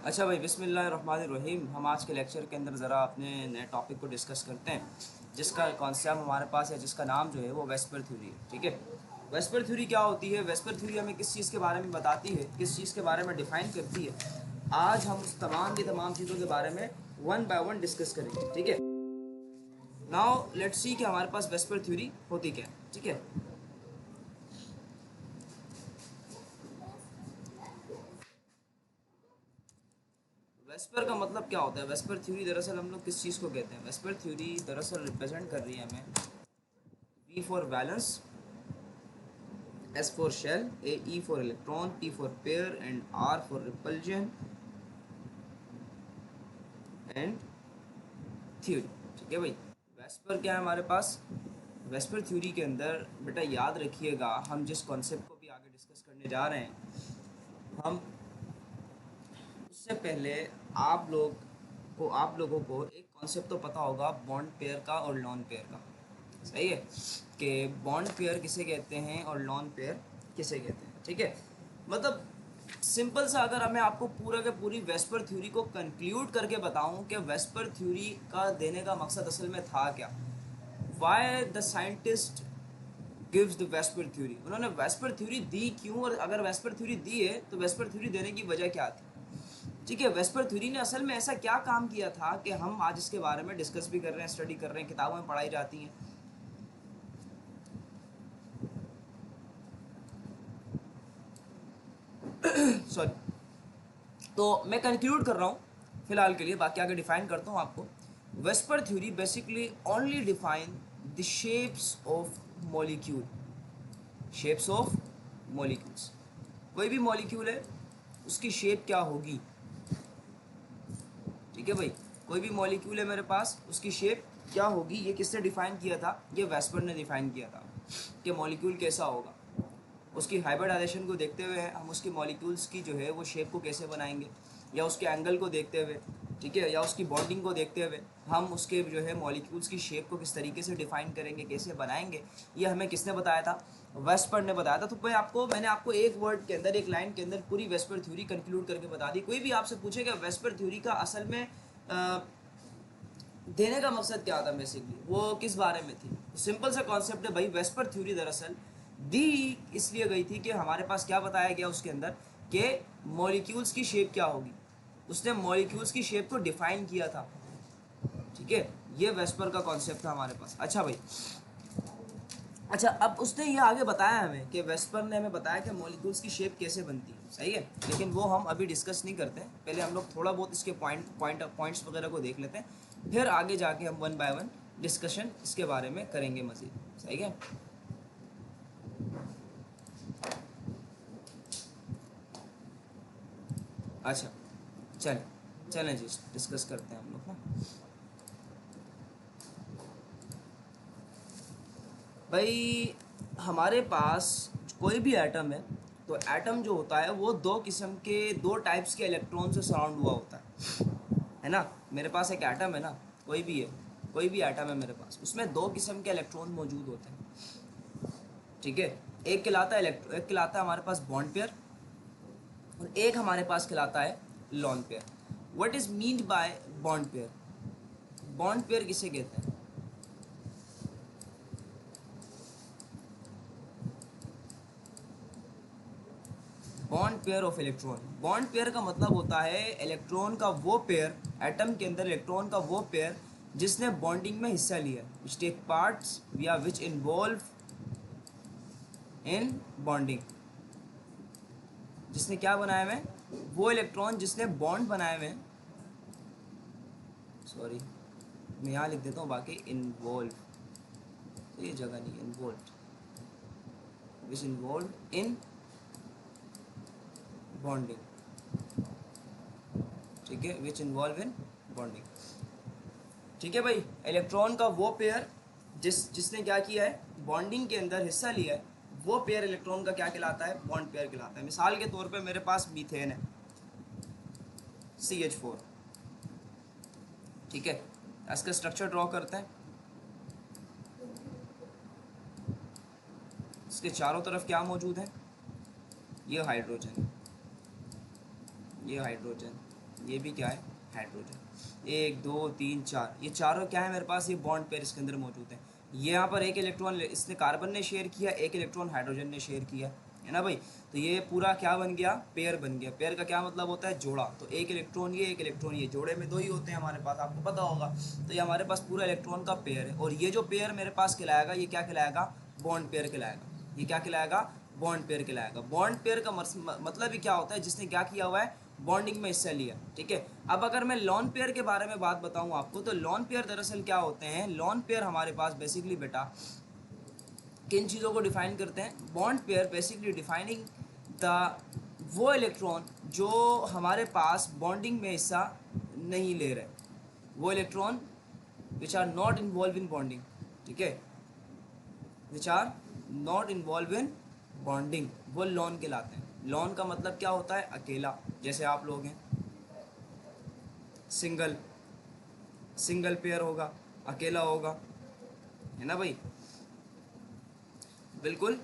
अच्छा भाई, बिस्मिल्लाहिर्रहमानिर्रहीम। हम आज के लेक्चर के अंदर ज़रा अपने नए टॉपिक को डिस्कस करते हैं, जिसका कॉन्सेप्ट हमारे पास है, जिसका नाम जो है वो वेस्पर थ्योरी है। ठीक है, वेस्पर थ्योरी क्या होती है? वेस्पर थ्योरी हमें किस चीज़ के बारे में बताती है, किस चीज़ के बारे में डिफ़ाइन करती है। आज हम उस तमाम की तमाम चीज़ों के बारे में वन बाय वन डिस्कस करेंगे। ठीक है, नाउ लेट्स सी कि हमारे पास वेस्पर थ्योरी होती क्या है। ठीक है, वेस्पर का मतलब क्या होता है? वेस्पर थ्योरी दरअसल हम लोग किस चीज़ को कहते हैं? वेस्पर थ्योरी दरअसल रिप्रेजेंट कर रही है हमें V for balance, S for shell, E for electron, T for pair and R for repulsion and theory। ठीक है भाई, वेस्पर क्या है हमारे पास? वेस्पर थ्योरी के अंदर बेटा याद रखिएगा, हम जिस कॉन्सेप्ट को भी आगे डिस्कस करने जा रहे हैं, हम उससे पहले आप लोगों को एक कॉन्सेप्ट तो पता होगा बॉन्ड पेयर का और लॉन पेयर का। सही है कि बॉन्ड पेयर किसे कहते हैं और लॉन पेयर किसे कहते हैं। ठीक है, मतलब सिंपल सा अगर मैं आपको पूरा के पूरी वेस्पर थ्योरी को कंक्लूड करके बताऊं कि वेस्पर थ्योरी का देने का मकसद असल में था क्या, why the scientist gives the VSEPR theory, उन्होंने वेस्पर थ्योरी दी क्यों, और अगर वेस्पर थ्योरी दी है तो वेस्पर थ्योरी देने की वजह क्या थी। ठीक है, वेस्पर थ्योरी ने असल में ऐसा क्या काम किया था कि हम आज इसके बारे में डिस्कस भी कर रहे हैं, स्टडी कर रहे हैं, किताबों में पढ़ाई जाती हैं। सॉरी, तो मैं कंक्लूड कर रहा हूँ फिलहाल के लिए, बाकी आगे डिफाइन करता हूँ आपको। VSEPR theory basically only define the shapes of molecule, shapes of molecules. कोई भी मॉलिक्यूल है, उसकी शेप क्या होगी। ठीक है भाई, कोई भी मॉलिक्यूल है मेरे पास, उसकी शेप क्या होगी, ये किसने डिफाइन किया था? ये वेस्पर ने डिफाइन किया था कि मॉलिक्यूल कैसा होगा। उसकी हाइब्रिडाइजेशन को देखते हुए हम उसकी मॉलिक्यूल्स की जो है वो शेप को कैसे बनाएंगे, या उसके एंगल को देखते हुए, ठीक है, या उसकी बॉन्डिंग को देखते हुए हम उसके जो है मॉलिक्यूल्स की शेप को किस तरीके से डिफाइन करेंगे, कैसे बनाएंगे। ये हमें किसने बताया था? वेस्पर ने बताया था। तो मैंने आपको एक वर्ड के अंदर, एक लाइन के अंदर पूरी वेस्पर थ्योरी कंक्लूड करके बता दी। कोई भी आपसे पूछेगा वेस्पर थ्योरी का असल में देने का मकसद क्या था, बेसिकली वो किस बारे में थी, सिंपल सा कॉन्सेप्ट है भाई। वेस्पर थ्योरी दरअसल दी इसलिए गई थी कि हमारे पास क्या बताया गया उसके अंदर कि मॉलिक्यूल्स की शेप क्या होगी। उसने मॉलिक्यूल्स की शेप को डिफाइन किया था। ठीक है, ये वेस्पर का कॉन्सेप्ट था हमारे पास। अच्छा भाई, अच्छा अब उसने ये आगे बताया हमें कि वेस्पर ने हमें बताया कि मॉलिक्यूल्स की शेप कैसे बनती है। सही है, लेकिन वो हम अभी डिस्कस नहीं करते हैं। पहले हम लोग थोड़ा बहुत इसके पॉइंट्स वगैरह को देख लेते हैं, फिर आगे जाके हम वन बाय वन डिस्कशन इसके बारे में करेंगे मज़ीद। सही है, अच्छा चलें चलें जी, डिस्कस करते हैं हम लोग ना। भाई हमारे पास कोई भी एटम है, तो एटम जो होता है वो दो किस्म के, दो टाइप्स के इलेक्ट्रॉन से सराउंड हुआ होता है ना। मेरे पास एक एटम है ना, कोई भी है, कोई भी एटम है मेरे पास, उसमें दो किस्म के इलेक्ट्रॉन मौजूद होते हैं। ठीक है, एक खिलाता है हमारे पास बॉन्ड पेयर, और एक हमारे पास खिलाता है lone pair. What is mean by bond pair? Bond pair किसे कहते हैं? Bond pair of electron. Bond pair का मतलब होता है इलेक्ट्रॉन का वो पेयर, एटम के अंदर इलेक्ट्रॉन का वो पेयर जिसने बॉन्डिंग में हिस्सा लिया, विच टेक पार्ट्स या विच इन्वॉल्व इन बॉन्डिंग। जिसने क्या बनाए हुए हैं? वो इलेक्ट्रॉन जिसने बॉन्ड बनाए हुए हैं, सॉरी मैं यहाँ लिख देता हूँ, बाकी इन्वॉल्व, तो ये जगह नहीं, involve, which involve in bonding. ठीक है, विच इन्वॉल्व इन बॉन्डिंग। ठीक है भाई, इलेक्ट्रॉन का वो पेयर जिसने क्या किया है, बॉन्डिंग के अंदर हिस्सा लिया है, वो पेयर इलेक्ट्रॉन का क्या कहलाता है? बॉन्ड पेयर कहलाता है। मिसाल के तौर पे मेरे पास मीथेन है, CH4। ठीक है, इसका स्ट्रक्चर ड्रॉ करते हैं। इसके चारों तरफ क्या मौजूद है? ये हाइड्रोजन, ये हाइड्रोजन, ये भी क्या है, हाइड्रोजन। 1 2 3 4, ये चारों क्या है मेरे पास, ये बॉन्ड पेयर इसके अंदर मौजूद है। ये यहाँ पर एक इलेक्ट्रॉन इसने कार्बन ने शेयर किया, एक इलेक्ट्रॉन हाइड्रोजन ने शेयर किया, है ना भाई। तो ये पूरा क्या बन गया, पेयर बन गया। पेयर का क्या मतलब होता है, जोड़ा। तो एक इलेक्ट्रॉन ये, एक इलेक्ट्रॉन ये, जोड़े में 2 ही होते हैं हमारे पास, आपको पता होगा। तो ये हमारे पास पूरा इलेक्ट्रॉन का पेयर है। और ये जो पेयर मेरे पास कहलाएगा, ये क्या कहलाएगा, बॉन्ड पेयर कहलाएगा। ये क्या कहलाएगा, बॉन्ड पेयर कहलाएगा। बॉन्ड पेयर का मतलब ही क्या होता है, जिसने क्या किया हुआ है, बॉन्डिंग में हिस्सा लिया, ठीक है। अब अगर मैं लॉन पेयर के बारे में बात बताऊं आपको, तो लॉन पेयर दरअसल क्या होते हैं, लॉन पेयर हमारे पास बेसिकली बेटा किन चीज़ों को डिफाइन करते हैं, bond pair basically defining the वो इलेक्ट्रॉन जो हमारे पास बॉन्डिंग में हिस्सा नहीं ले रहे, वो electron which are not involve in bonding, ठीक है, which are not involve in bonding, वो लॉन कहलाते हैं। लॉन का मतलब क्या होता है, अकेला। जैसे आप लोग हैं, सिंगल, सिंगल पेयर होगा, अकेला होगा, है ना भाई, बिल्कुल।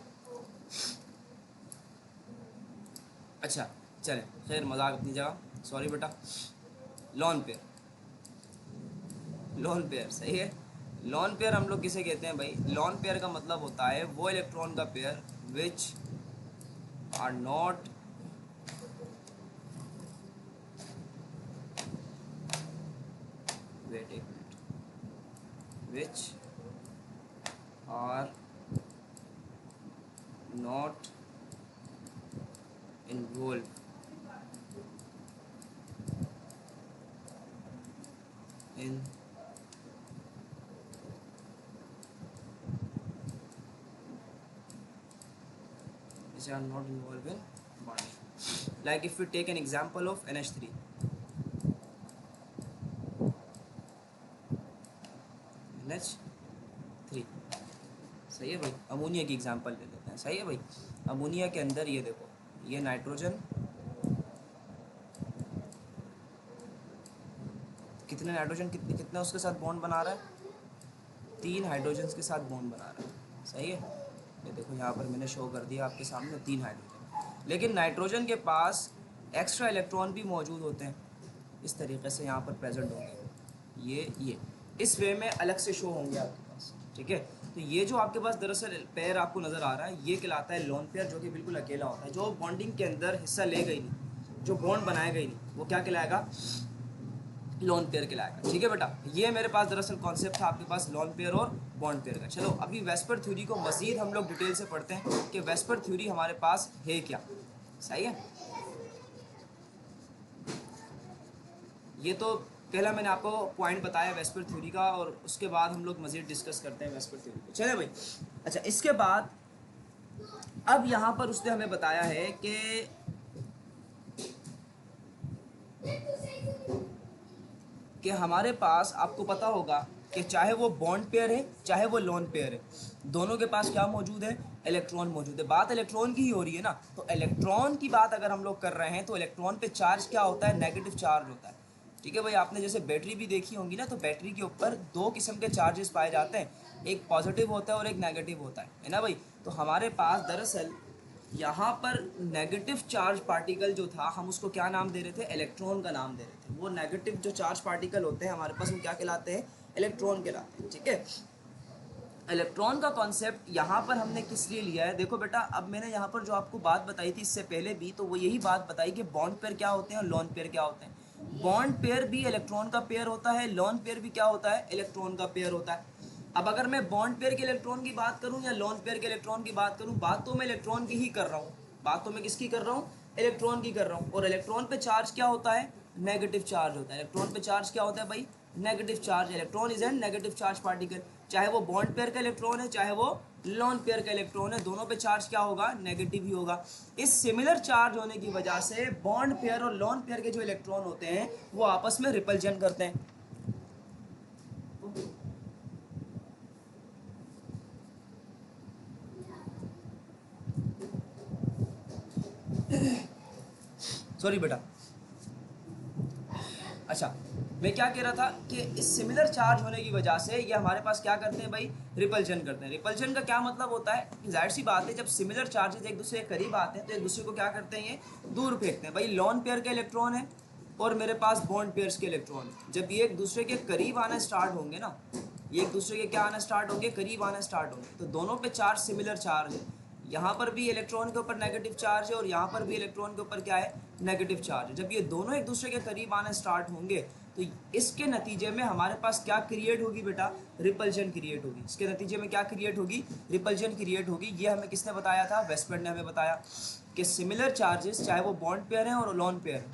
अच्छा चले, खैर मजाक अपनी जगह, सॉरी बेटा। लॉन पेयर, लॉन पेयर सही है। लॉन पेयर हम लोग किसे कहते हैं भाई, लॉन पेयर का मतलब होता है वो इलेक्ट्रॉन का pair which are not wait एक मिनट, which are not involve in which are not involved in bonding. Like if we take an example of NH3, NH3 सही है भाई। अमोनिया की एग्जांपल ले लेते हैं, सही है भाई। अमोनिया के अंदर ये देखो, ये नाइट्रोजन, कितने नाइट्रोजन, कितना उसके साथ बॉन्ड बना रहा है, 3 हाइड्रोजन के साथ बॉन्ड बना रहा है, सही है। ये देखो यहाँ पर मैंने शो कर दिया आपके सामने 3 हाइड्रोजन। लेकिन नाइट्रोजन के पास एक्स्ट्रा इलेक्ट्रॉन भी मौजूद होते हैं, इस तरीके से यहाँ पर प्रेजेंट होंगे, ये इस वे में अलग से शो होंगे आपके पास, ठीक है। तो ये जो आपके पास दरअसल पेयर आपको नज़र आ रहा है, ये कहलाता है लॉन पेयर, जो कि बिल्कुल अकेला होता है, जो बॉन्डिंग के अंदर हिस्सा ले गई नहीं, जो बॉन्ड बनाया गई नहीं, वो क्या कहलाएगा, लॉन पेयर कहलाएगा, ठीक है बेटा। ये मेरे पास दरअसल कॉन्सेप्ट था आपके पास लॉन पेयर और बॉन्ड पेयर का। चलो अभी वेस्पर थ्योरी को मज़ीद हम लोग डिटेल से पढ़ते हैं कि वेस्पर थ्योरी हमारे पास है क्या, सही है। ये तो पहला मैंने आपको पॉइंट बताया वेस्पर थ्योरी का, और उसके बाद हम लोग मज़ीद डिस्कस करते हैं वेस्पर थ्योरी को, चले भाई। अच्छा, इसके बाद अब यहाँ पर उसने हमें बताया है कि हमारे पास, आपको पता होगा कि चाहे वो बॉन्ड पेयर है चाहे वो लॉन पेयर है, दोनों के पास क्या मौजूद है, इलेक्ट्रॉन मौजूद है। बात इलेक्ट्रॉन की ही हो रही है ना, तो इलेक्ट्रॉन की बात अगर हम लोग कर रहे हैं तो इलेक्ट्रॉन पे चार्ज क्या होता है, नेगेटिव चार्ज होता है, ठीक है भाई। आपने जैसे बैटरी भी देखी होंगी ना, तो बैटरी के ऊपर 2 किस्म के चार्जेस पाए जाते हैं, एक पॉजिटिव होता है और एक नेगेटिव होता है ना भाई। तो हमारे पास दरअसल यहाँ पर नेगेटिव चार्ज पार्टिकल जो था, हम उसको क्या नाम दे रहे थे, इलेक्ट्रॉन का नाम दे रहे थे। वो नेगेटिव जो चार्ज पार्टिकल होते हैं हमारे पास, वो क्या कहलाते हैं, इलेक्ट्रॉन कहलाते हैं, ठीक है। इलेक्ट्रॉन का कॉन्सेप्ट यहाँ पर हमने किस लिए लिया है, देखो बेटा, अब मैंने यहाँ पर जो आपको बात बताई थी इससे पहले भी, तो वो यही बात बताई कि बॉन्ड पेयर क्या होते हैं और लॉन पेयर क्या होते हैं। बॉन्ड पेयर भी इलेक्ट्रॉन का पेयर होता है, लॉन पेयर भी क्या होता है, इलेक्ट्रॉन का पेयर होता है। अब अगर मैं बॉन्ड पेयर के इलेक्ट्रॉन की बात करूं या लॉन पेयर के इलेक्ट्रॉन की बात करूं, बात तो मैं इलेक्ट्रॉन की ही कर रहा हूं, बात तो मैं किसकी कर रहा हूं, इलेक्ट्रॉन की कर रहा हूं। और इलेक्ट्रॉन पे चार्ज क्या होता है, नेगेटिव चार्ज होता है। इलेक्ट्रॉन पे चार्ज क्या होता है भाई, negative charge. Electron is an negative charge particle, चाहे वो बॉन्ड पेयर का इलेक्ट्रॉन है चाहे वो लॉन पेयर का इलेक्ट्रॉन है, दोनों पे चार्ज क्या होगा, नेगेटिव ही होगा। इस सिमिलर चार्ज होने की वजह से बॉन्ड पेयर और लॉन पेयर के जो इलेक्ट्रॉन होते हैं वो आपस में रिपल्जन करते हैं। सॉरी बेटा। अच्छा, मैं क्या कह रहा था कि इस सिमिलर चार्ज होने की वजह से ये हमारे पास क्या करते हैं भाई, रिपल्जन करते हैं। रिपल्जन का क्या मतलब होता है, जाहिर सी बात है, जब सिमिलर चार्जेस एक दूसरे के करीब आते हैं तो एक दूसरे को क्या करते हैं, ये दूर फेंकते हैं। भाई लॉन पेयर का इलेक्ट्रॉन है, और मेरे पास बॉन्ड पेयर्स के इलेक्ट्रॉन, जब ये एक दूसरे के करीब आना स्टार्ट होंगे ना, ये एक दूसरे के क्या आना स्टार्ट होंगे, करीब आना स्टार्ट होंगे, तो दोनों पे चार्ज सिमिलर चार्ज है। यहाँ पर भी इलेक्ट्रॉन के ऊपर नेगेटिव चार्ज है और यहाँ पर भी इलेक्ट्रॉन के ऊपर क्या है, नेगेटिव चार्ज है। जब ये दोनों एक दूसरे के करीब आना स्टार्ट होंगे तो इसके नतीजे में हमारे पास क्या क्रिएट होगी बेटा, रिपल्जन क्रिएट होगी। इसके नतीजे में क्या क्रिएट होगी, रिपल्जन क्रिएट होगी। ये हमें किसने बताया था, वेस्पर्ड ने हमें बताया कि सिमिलर चार्जेस चाहे वो बॉन्ड पेयर हैं और लोन पेयर,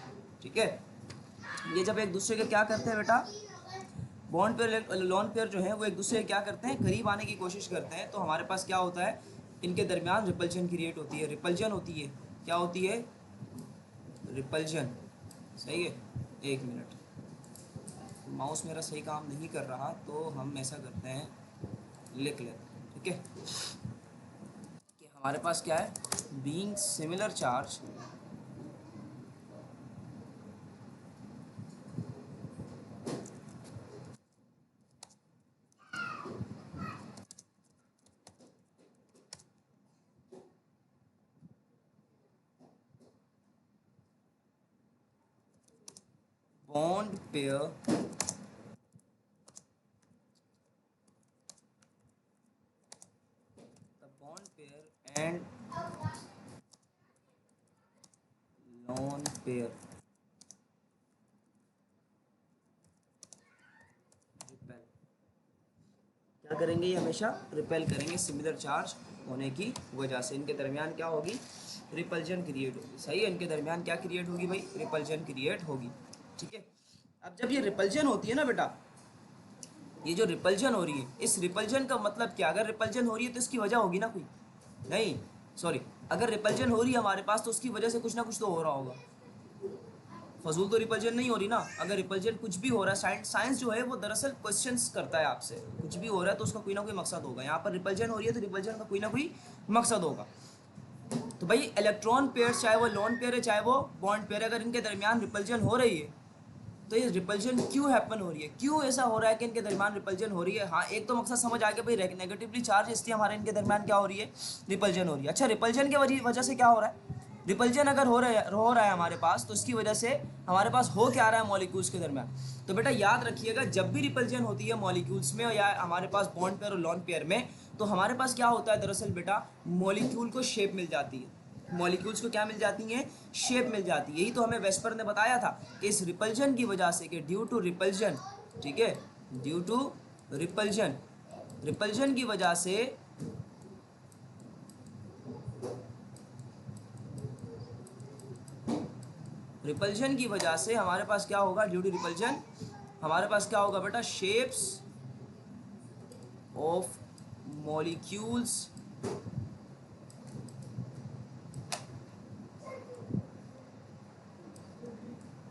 ठीक है, ये जब एक दूसरे के क्या करते हैं बेटा, बॉन्ड पेयर लोन पेयर जो है वो एक दूसरे के क्या करते हैं, करीब आने की कोशिश करते हैं, तो हमारे पास क्या होता है, इनके दरमियान रिपल्जन क्रिएट होती है, रिपल्जन होती है, क्या होती है, रिपल्जन। सही है, एक मिनट, माउस मेरा सही काम नहीं कर रहा तो हम ऐसा करते हैं, लिख लेते हैं, ठीक है, कि हमारे पास क्या है, being similar charge bond pair the bond pair and lone pair repel, क्या करेंगे, ये हमेशा रिपेल करेंगे सिमिलर चार्ज होने की वजह से। इनके दरमियान क्या होगी, रिपल्जन क्रिएट होगी। सही है, इनके दरमियान क्या क्रिएट होगी भाई, रिपल्जन क्रिएट होगी, ठीक है। अब जब ये रिपल्जन होती है ना बेटा, ये जो रिपल्जन हो रही है, इस रिपल्जन का मतलब क्या, अगर रिपल्जन हो रही है तो इसकी वजह होगी ना कोई, नहीं सॉरी, अगर रिपल्जन हो रही है हमारे पास तो उसकी वजह से कुछ ना कुछ तो हो रहा होगा, फजूल तो रिपल्जन नहीं हो रही ना। अगर रिपल्जन कुछ भी हो रहा है, साइंस जो है वो दरअसल क्वेश्चंस करता है आपसे, कुछ भी हो रहा है तो उसका कोई ना कोई मकसद होगा। यहाँ पर रिपल्जन हो रही है तो रिपल्जन का कोई ना कोई मकसद होगा। तो भाई इलेक्ट्रॉन पेयर, चाहे वो लोन पेयर है चाहे वो बॉन्ड पेयर, अगर इनके दरमियान रिपल्जन हो रही है तो ये रिपल्जन क्यों हैपन हो रही है, क्यों ऐसा हो रहा है कि इनके दरमियान रिपल्जन हो रही है। हाँ, एक तो मकसद समझ आ गया भाई, नेगेटिवली चार्ज, इसलिए हमारे इनके दरमियान क्या हो रही है, रिपल्जन हो रही है। अच्छा, रिपल्जन के वजह से क्या हो रहा है, रिपल्जन अगर हो रहा है हमारे पास, तो इसकी वजह से हमारे पास हो क्या रहा है मॉलिक्यूल्स के दरमियान। तो बेटा याद रखिएगा, जब भी रिपल्जन होती है मॉलिक्यूल्स में या हमारे पास बॉन्ड पेयर और लोन पेयर में, तो हमारे पास क्या होता है दरअसल बेटा, मॉलिक्यूल को शेप मिल जाती है, मॉलिक्यूल्स को क्या मिल जाती है, शेप मिल जाती है। यही तो हमें वेस्पर ने बताया था कि इस रिपल्जन की वजह से, कि ड्यू टू रिपल्जन, ठीक है, ड्यू टू रिपल्जन, रिपल्जन की वजह से रिपल्जन की वजह से हमारे पास क्या होगा, ड्यू टू रिपल्जन हमारे पास क्या होगा बेटा, shapes of molecules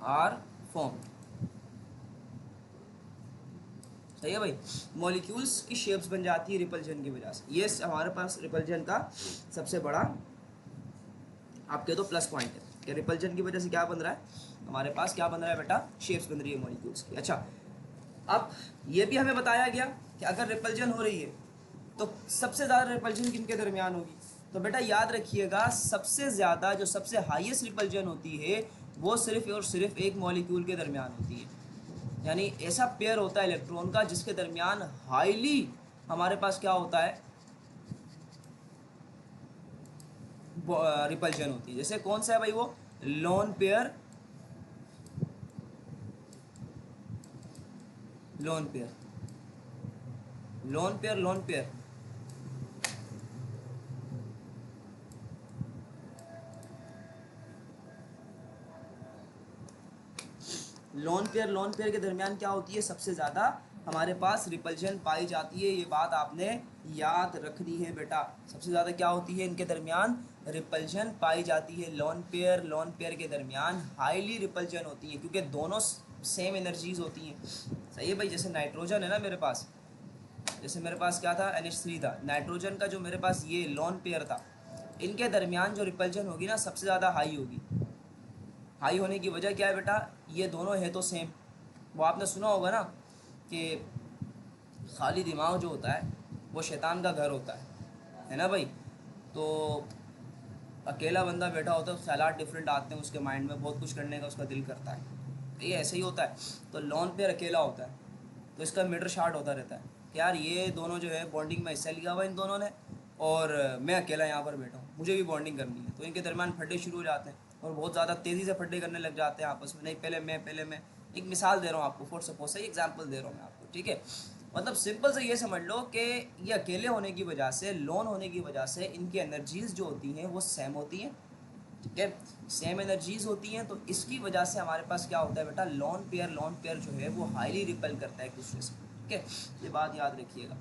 are form. सही है भाई, मॉलिक्यूल्स की शेप्स बन जाती है रिपल्जन की वजह से। ये हमारे पास रिपल्जन का सबसे बड़ा आपके तो प्लस पॉइंट है कि रिपल्जन की वजह से क्या बन रहा है, हमारे पास क्या बन रहा है बेटा, शेप्स बन रही है मॉलिक्यूल्स की। अच्छा, अब ये भी हमें बताया गया कि अगर रिपल्जन हो रही है तो सबसे ज़्यादा रिपल्जन किनके दरमियान होगी। तो बेटा याद रखिएगा, सबसे ज़्यादा जो सबसे हाईएस्ट रिपल्जन होती है वो सिर्फ और सिर्फ एक मॉलिक्यूल के दरमियान होती है। यानी ऐसा पेयर होता है इलेक्ट्रॉन का जिसके दरमियान हाईली हमारे पास क्या होता है, रिपल्जन होती है। जैसे कौन सा है भाई, वो lone pair, lone pair, lone pair, lone pair, lone pair, lone pair के दरमियान क्या होती है, सबसे ज़्यादा हमारे पास रिपल्जन पाई जाती है। ये बात आपने याद रखनी है बेटा, सबसे ज़्यादा क्या होती है इनके दरमियान, रिपल्जन पाई जाती है। लोन पेयर के दरमियान हाईली रिपल्जन होती है क्योंकि दोनों सेम एनर्जीज होती हैं। सही है भाई, जैसे नाइट्रोजन है ना मेरे पास, जैसे मेरे पास क्या था, NH3 था, नाइट्रोजन का जो मेरे पास ये लोन पेयर था, इनके दरमियान जो रिपल्जन होगी ना सबसे ज़्यादा हाई होगी। हाई होने की वजह क्या है बेटा, ये दोनों है तो सेम। वो आपने सुना होगा ना कि खाली दिमाग जो होता है वो शैतान का घर होता है ना भाई। तो अकेला बंदा बैठा होता है, ख्यालात डिफरेंट आते हैं उसके माइंड में, बहुत कुछ करने का उसका दिल करता है। ये ऐसे ही होता है। तो लोन पेयर अकेला होता है तो इसका मीटर शार्ट होता रहता है कि यार ये दोनों जो है बॉन्डिंग में हिस्सा लिया हुआ इन दोनों ने, और मैं अकेला यहाँ पर बैठा हूँ, मुझे भी बॉन्डिंग करनी है। तो इनके दरमियान फड्डे शुरू हो जाते हैं और बहुत ज़्यादा तेज़ी से फड्डे करने लग जाते हैं आपस में, नहीं पहले मैं एक मिसाल दे रहा हूँ आपको, फॉर सपोज से एग्जाम्पल दे रहा हूँ मैं आपको, ठीक है। मतलब सिंपल से ये समझ लो कि ये अकेले होने की वजह से, लोन होने की वजह से इनकी एनर्जीज जो होती हैं वो सेम होती हैं, ठीक है, सेम एनर्जीज होती हैं। तो इसकी वजह से हमारे पास क्या होता है बेटा, लोन पेयर जो है वो हाईली रिपेल करता है एक दूसरे से, ठीक है। ये बात याद रखिएगा।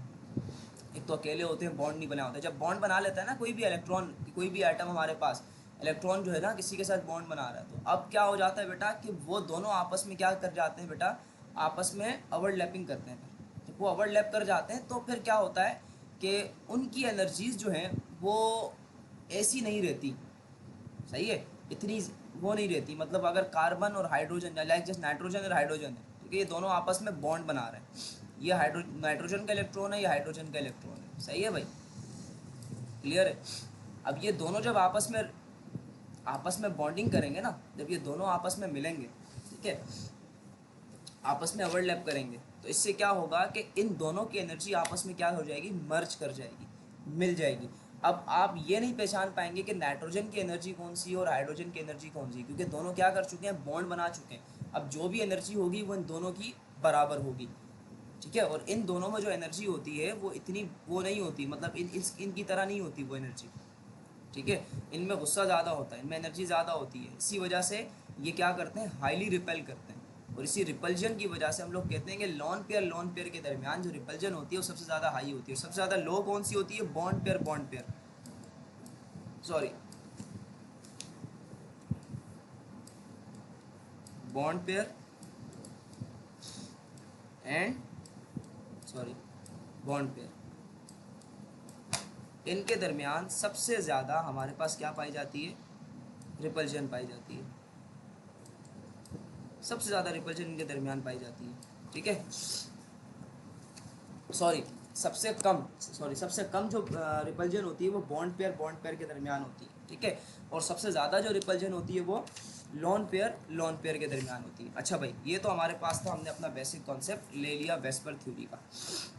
एक तो अकेले होते हैं, बॉन्ड नहीं बना होता है। जब बॉन्ड बना लेता है ना कोई भी इलेक्ट्रॉन, कोई भी आइटम हमारे पास, इलेक्ट्रॉन जो है ना किसी के साथ बॉन्ड बना रहा है, तो अब क्या हो जाता है बेटा कि वो दोनों आपस में क्या कर जाते हैं बेटा, आपस में ओवरलैपिंग करते हैं। जब वो ओवरलैप कर जाते हैं तो फिर क्या होता है कि उनकी एनर्जीज जो हैं वो ऐसी नहीं रहती, सही है, इतनी वो नहीं रहती। मतलब अगर कार्बन और हाइड्रोजन, लाइक जैसे नाइट्रोजन और हाइड्रोजन है, ठीक है, ये दोनों आपस में बॉन्ड बना रहे हैं, ये नाइट्रोजन का इलेक्ट्रॉन है, ये हाइड्रोजन का इलेक्ट्रॉन है, सही है भाई, क्लियर है। अब ये दोनों जब आपस में बॉन्डिंग करेंगे ना, जब ये दोनों आपस में मिलेंगे, ठीक है, आपस में ओवरलैप करेंगे, तो इससे क्या होगा कि इन दोनों की एनर्जी आपस में क्या हो जाएगी, मर्ज कर जाएगी, मिल जाएगी। अब आप ये नहीं पहचान पाएंगे कि नाइट्रोजन की एनर्जी कौन सी है और हाइड्रोजन की एनर्जी कौन सी है, क्योंकि दोनों क्या कर चुके हैं, बॉन्ड बना चुके हैं। अब जो भी एनर्जी होगी वो इन दोनों की बराबर होगी, ठीक है। और इन दोनों में जो एनर्जी होती है वो इतनी वो नहीं होती, मतलब इनकी तरह नहीं होती वो एनर्जी, ठीक है। इनमें गुस्सा ज़्यादा होता है, इनमें एनर्जी ज़्यादा होती है, इसी वजह से ये क्या करते हैं, हाईली रिपेल करते हैं। और इसी रिपल्जन की वजह से हम लोग कहते हैं कि लोन पेयर के दरमियान जो रिपल्जन होती है वो सबसे ज़्यादा हाई होती है। और सबसे ज़्यादा लो कौन सी होती है, bond pair, sorry, bond pair and sorry bond pair, इनके दरमियान सबसे ज़्यादा हमारे पास क्या पाई जाती है, रिपल्जन पाई जाती है। सबसे ज़्यादा रिपल्जन इनके दरमियान पाई जाती है, ठीक है। सबसे कम जो रिपल्जन होती है वो बॉन्ड पेयर के दरमियान होती है, ठीक है। और सबसे ज़्यादा जो रिपल्जन होती है वो लोन पेयर के दरमियान होती है। अच्छा भाई, ये तो हमारे पास था, हमने अपना बेसिक कॉन्सेप्ट ले लिया वेस्पर थ्योरी का।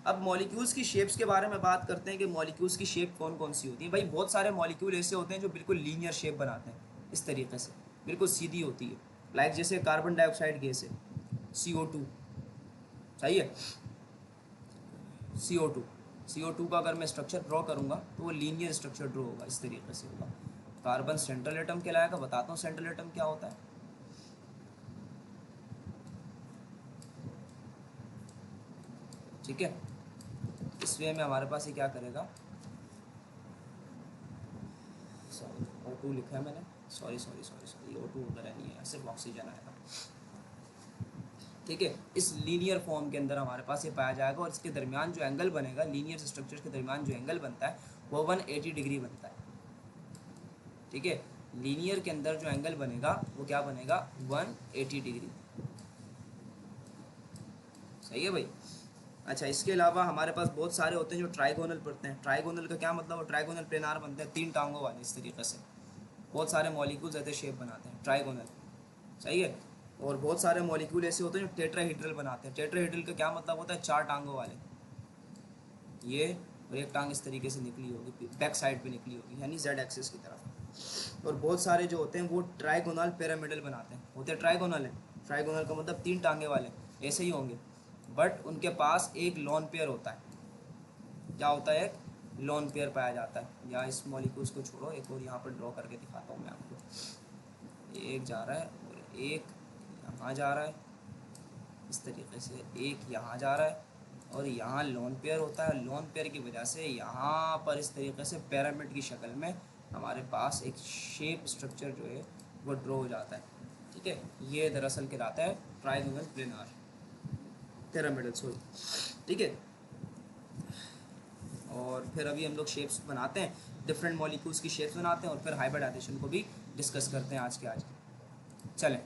अब मॉलिक्यूल्स की शेप्स के बारे में बात करते हैं कि मॉलिक्यूल्स की शेप कौन कौन सी होती है। भाई बहुत सारे मॉलिक्यूल ऐसे होते हैं जो बिल्कुल लीनियर शेप बनाते हैं, इस तरीके से बिल्कुल सीधी होती है, लाइक जैसे कार्बन डाइऑक्साइड गैस है, CO2, सही है, CO2 का अगर मैं स्ट्रक्चर ड्रॉ करूँगा तो वो लीनियर स्ट्रक्चर ड्रॉ होगा, इस तरीके से होगा। कार्बन सेंट्रल एटम कहलाएगा, बताता हूँ सेंट्रल एटम क्या होता है। ठीक है, इस वे में हमारे पास ये क्या करेगा, सॉरी O2 लिखा है मैंने, सॉरी O2 वगैरह नहीं है, सिर्फ ऑक्सीजन आएगा, ठीक है। इस लीनियर फॉर्म के अंदर हमारे पास ये पाया जाएगा और इसके दरमियान जो एंगल बनेगा, लीनियर स्ट्रक्चर के दरमियान जो एंगल बनता है वो 180 डिग्री बनता है, ठीक है। लीनियर के अंदर जो एंगल बनेगा वो क्या बनेगा, 180 डिग्री, सही है भाई। अच्छा, इसके अलावा हमारे पास बहुत सारे होते हैं जो ट्राइगोनल पढ़ते हैं। ट्राइगोनल का क्या मतलब है, ट्राइगोनल प्लेनार बनते हैं, 3 टांगों वाले, इस तरीके से बहुत सारे मॉलिक्यूल्स ऐसे शेप बनाते हैं, ट्राइगोनल, सही है। और बहुत सारे मॉलिक्यूल ऐसे होते हैं जो टेट्राहेड्रल बनाते हैं। टेट्राहेड्रल का क्या मतलब होता है, 4 टांगों वाले, ये और एक टांग इस तरीके से निकली होगी, बैक साइड पे निकली होगी, यानी जेड एक्सिस की तरफ। और बहुत सारे जो होते हैं वो ट्राइगोनल पिरामिडल बनाते हैं, होते हैं ट्राइगोनल है, ट्राइगोनल का मतलब 3 टांगे वाले, ऐसे ही होंगे, बट उनके पास एक लोन पेयर होता है। क्या होता है, एक लोन पेयर पाया जाता है। या इस मॉलिक्यूल्स को छोड़ो, एक और यहाँ पर ड्रॉ करके दिखाता हूँ मैं आपको। एक जा रहा है और एक यहाँ जा रहा है, इस तरीके से एक यहाँ जा रहा है और यहाँ लोन पेयर होता है। लोन पेयर की वजह से यहाँ पर इस तरीके से पिरामिड की शक्ल में हमारे पास एक शेप स्ट्रक्चर जो है वो ड्रॉ हो जाता है, ठीक है। ये दरअसल कहलाता है ट्राइगोनल प्लेनार पिरामिडल, सॉरी, ठीक है। और फिर अभी हम लोग शेप्स बनाते हैं, डिफरेंट मॉलिक्यूल्स की शेप्स बनाते हैं और फिर हाइब्रिडाइजेशन को भी डिस्कस करते हैं आज के चलें।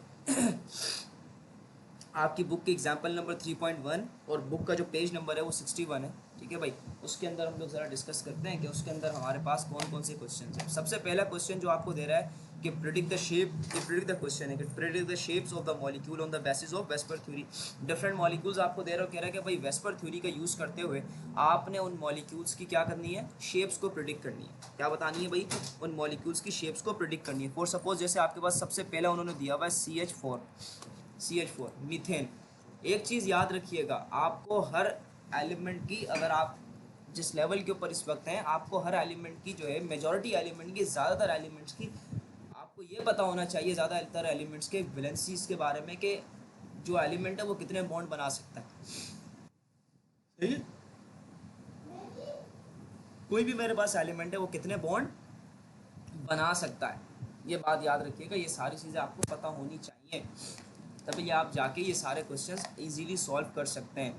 आपकी बुक के एग्जाम्पल नंबर 3.1 और बुक का जो पेज नंबर है वो 61 है, ठीक है भाई। उसके अंदर हम लोग ज़रा डिस्कस करते हैं कि उसके अंदर हमारे पास कौन कौन से क्वेश्चन हैं। सबसे पहला क्वेश्चन जो आपको दे रहा है कि प्रिडिक्ट द क्वेश्चन है कि predict the shapes of the molecule on the basis of VSEPR theory. Different molecules आपको दे रहा कह रहा है कि भाई वेस्पर थ्योरी का यूज़ करते हुए आपने उन मॉलिक्यूल्स की क्या करनी है, शेप्स को प्रिडिक्ट करनी है। क्या बतानी है भाई, उन मॉलिक्यूल्स की शेप्स को प्रिडिक्ट करनी है। फॉर सपोज जैसे आपके पास सबसे पहले उन्होंने दिया हुआ है CH4 मीथेन। एक चीज़ याद रखिएगा, आपको हर एलिमेंट की, अगर आप जिस लेवल के ऊपर इस वक्त हैं, आपको हर एलिमेंट की जो है, मेजॉरिटी एलिमेंट की, ज़्यादातर एलिमेंट्स की आपको ये पता होना चाहिए, ज़्यादातर एलिमेंट्स के वैलेंसीज के बारे में, कि जो एलिमेंट है वो कितने बॉन्ड बना सकता है। सही है, कोई भी मेरे पास एलिमेंट है वो कितने बॉन्ड बना सकता है, ये बात याद रखिएगा। ये सारी चीज़ें आपको पता होनी चाहिए, तभी आप जाके ये सारे क्वेश्चंस इजीली सॉल्व कर सकते हैं।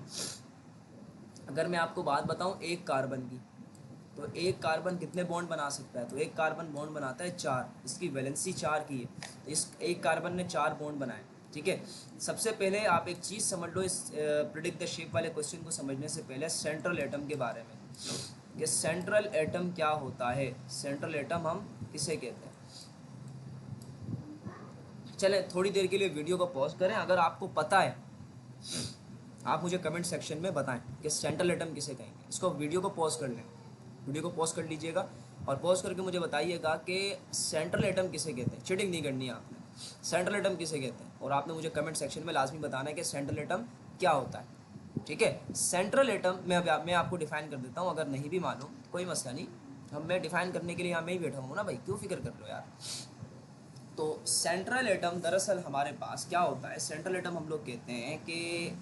अगर मैं आपको बात बताऊं एक कार्बन की, तो एक कार्बन कितने बॉन्ड बना सकता है, तो एक कार्बन बॉन्ड बनाता है 4, इसकी वैलेंसी 4 की है, तो इस एक कार्बन ने 4 बॉन्ड बनाए। ठीक है, सबसे पहले आप एक चीज़ समझ लो, इस प्रिडिक्ट द शेप वाले क्वेश्चन को समझने से पहले सेंट्रल एटम के बारे में, कि सेंट्रल एटम क्या होता है, सेंट्रल एटम हम किसे कहते हैं। चलें थोड़ी देर के लिए वीडियो को पॉज करें, अगर आपको पता है आप मुझे कमेंट सेक्शन में बताएं कि सेंट्रल एटम किसे कहेंगे। इसको वीडियो को पॉज कर लें, वीडियो को पॉज कर लीजिएगा और पॉज करके मुझे बताइएगा कि सेंट्रल एटम किसे कहते हैं। चीटिंग नहीं करनी है आपने, सेंट्रल एटम किसे कहते हैं, और आपने मुझे कमेंट सेक्शन में लाजमी बताना है कि सेंट्रल एटम क्या होता है। ठीक है, सेंट्रल एटम मैं आपको डिफाइन कर देता हूँ, अगर नहीं भी मालूम कोई मसला नहीं, हम मैं डिफाइन करने के लिए यहाँ मैं ही बैठा हूँ ना भाई, क्यों फिक्र कर लो यार। तो सेंट्रल एटम दरअसल हमारे पास क्या होता है, सेंट्रल एटम हम लोग कहते हैं कि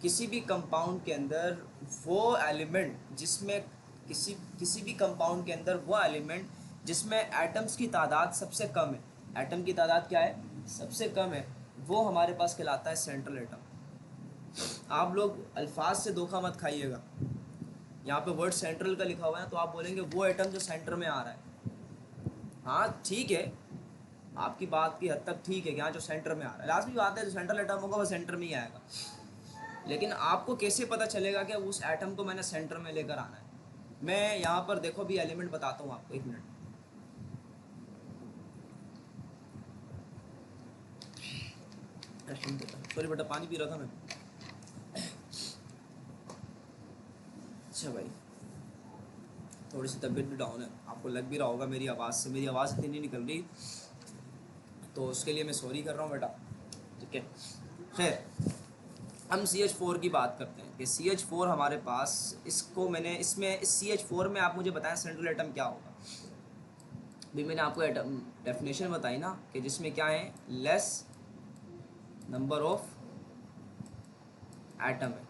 किसी भी कंपाउंड के अंदर वो एलिमेंट जिसमें किसी भी कंपाउंड के अंदर वो एलिमेंट जिसमें एटम्स की तादाद सबसे कम है, एटम की तादाद क्या है, सबसे कम है, वो हमारे पास कहलाता है सेंट्रल एटम। आप लोग अल्फाज से धोखा मत खाइएगा, यहाँ पे वर्ड सेंट्रल का लिखा हुआ है तो आप बोलेंगे वो एटम जो सेंटर में आ रहा है। हाँ ठीक है, आपकी बात की हद तक ठीक है कि यहाँ जो सेंटर में आ रहा है, लाजमी बात है जो सेंट्रल एटम होगा वो सेंटर में ही आएगा, लेकिन आपको कैसे पता चलेगा कि उस एटम को मैंने सेंटर में लेकर आना है। मैं यहाँ पर देखो भी एलिमेंट बताता हूँ आपको, एक मिनट। सॉरी बेटा, पानी पी रहा था मैं। अच्छा भाई, थोड़ी सी तबीयत भी डाउन है, आपको लग भी रहा होगा मेरी आवाज़ से, मेरी आवाज़ इतनी नहीं निकल रही, तो उसके लिए मैं सॉरी कर रहा हूँ बेटा। ठीक है, खैर हम CH4 की बात करते हैं कि CH4 हमारे पास, इसको मैंने इसमें इस CH4 में आप मुझे बताएं सेंट्रल एटम क्या होगा। भी मैंने आपको एटम डेफिनेशन बताई ना, कि जिसमें क्या है, लेस नंबर ऑफ एटम है।